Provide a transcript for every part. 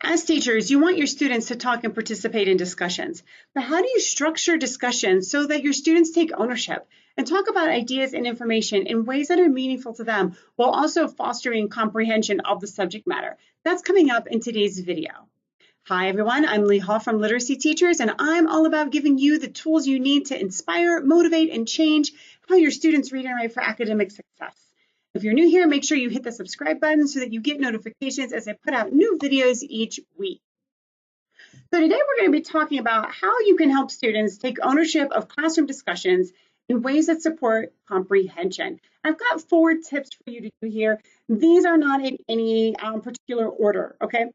As teachers, you want your students to talk and participate in discussions, but how do you structure discussions so that your students take ownership and talk about ideas and information in ways that are meaningful to them while also fostering comprehension of the subject matter? That's coming up in today's video. Hi everyone, I'm Lee Hall from Literacy Teachers, and I'm all about giving you the tools you need to inspire, motivate, and change how your students read and write for academic success. If you're new here, make sure you hit the subscribe button so that you get notifications as I put out new videos each week. So today we're going to be talking about how you can help students take ownership of classroom discussions in ways that support comprehension. I've got 4 tips for you to do here. These are not in any particular order, okay?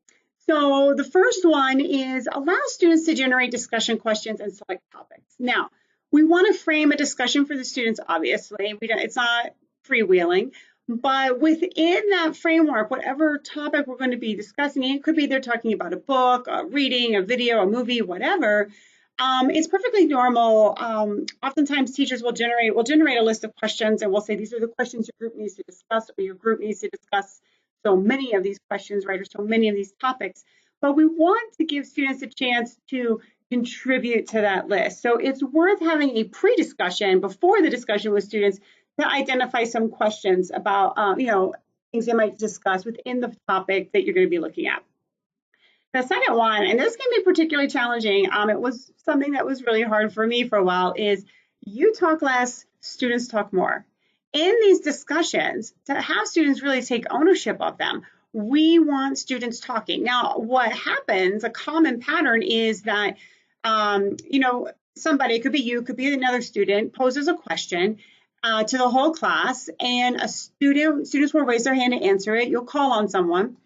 So the first one is allow students to generate discussion questions and select topics. Now, we want to frame a discussion for the students, obviously. It's not freewheeling, but within that framework, whatever topic we're going to be discussing, it could be they're talking about a book, a reading, a video, a movie, whatever. It's perfectly normal. Oftentimes teachers will generate a list of questions and we'll say these are the questions your group needs to discuss, or your group needs to discuss so many of these questions, right, or so many of these topics. But we want to give students a chance to contribute to that list. So it's worth having a pre-discussion before the discussion with students to identify some questions about, things they might discuss within the topic that you're going to be looking at. The second one, and this can be particularly challenging, it was something that was really hard for me for a while, is you talk less, students talk more. In these discussions, to have students really take ownership of them, we want students talking. Now, what happens, a common pattern is that, somebody, it could be you, could be another student, poses a question to the whole class, and students will raise their hand to answer it. You'll call on someone,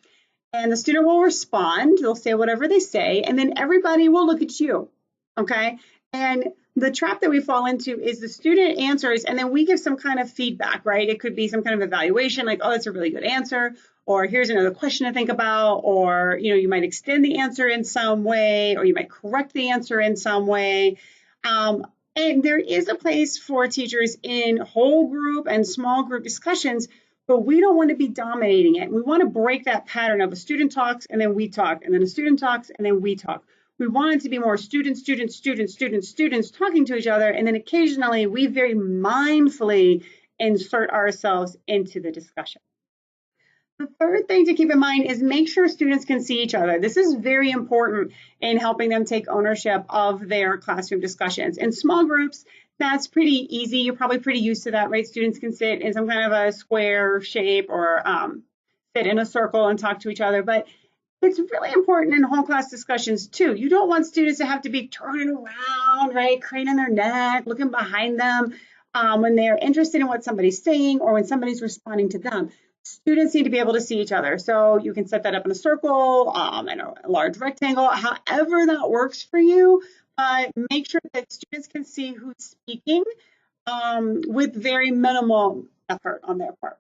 and the student will respond. They'll say whatever they say, and then everybody will look at you, okay? And the trap that we fall into is the student answers, and then we give some kind of feedback, right? It could be some kind of evaluation, like, oh, that's a really good answer, or here's another question to think about, or, you might extend the answer in some way, or you might correct the answer in some way. And there is a place for teachers in whole group and small group discussions, but we don't want to be dominating it. We want to break that pattern of a student talks and then we talk, and then a student talks and then we talk. We want it to be more students talking to each other, and then occasionally we very mindfully insert ourselves into the discussion. The third thing to keep in mind is make sure students can see each other. This is very important in helping them take ownership of their classroom discussions. In small groups, that's pretty easy. You're probably pretty used to that, right? Students can sit in some kind of a square shape or sit in a circle and talk to each other. But it's really important in whole class discussions too. You don't want students to have to be turning around, right? Craning their neck, looking behind them when they're interested in what somebody's saying or when somebody's responding to them. Students need to be able to see each other. So you can set that up in a circle, in a large rectangle, however that works for you. Make sure that students can see who's speaking with very minimal effort on their part.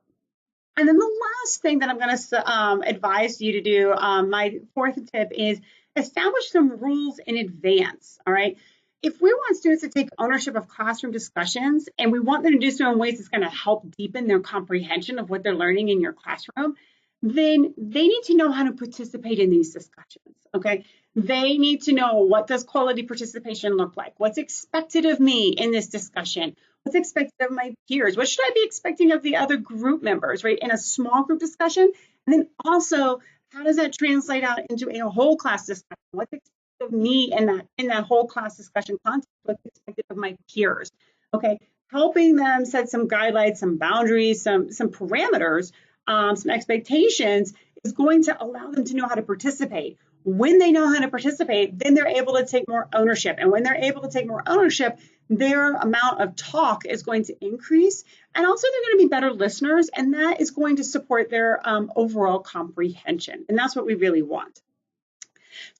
And then the last thing that I'm going to advise you to do, my 4th tip, is establish some rules in advance, all right? If we want students to take ownership of classroom discussions and we want them to do so in ways that's going to help deepen their comprehension of what they're learning in your classroom, then they need to know how to participate in these discussions, okay? They need to know, what does quality participation look like? What's expected of me in this discussion? What's expected of my peers? What should I be expecting of the other group members, right? In a small group discussion. And then also, how does that translate out into a whole class discussion? What's expected of me in that whole class discussion context? What's expected of my peers? Okay, helping them set some guidelines, some boundaries, some parameters, some expectations is going to allow them to know how to participate. When they know how to participate, then they're able to take more ownership. And when they're able to take more ownership, their amount of talk is going to increase. And also they're going to be better listeners, and that is going to support their overall comprehension. And that's what we really want.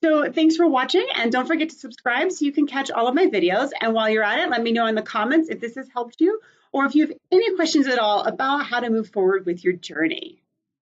So thanks for watching, and don't forget to subscribe so you can catch all of my videos. And while you're at it, let me know in the comments if this has helped you, or if you have any questions at all about how to move forward with your journey.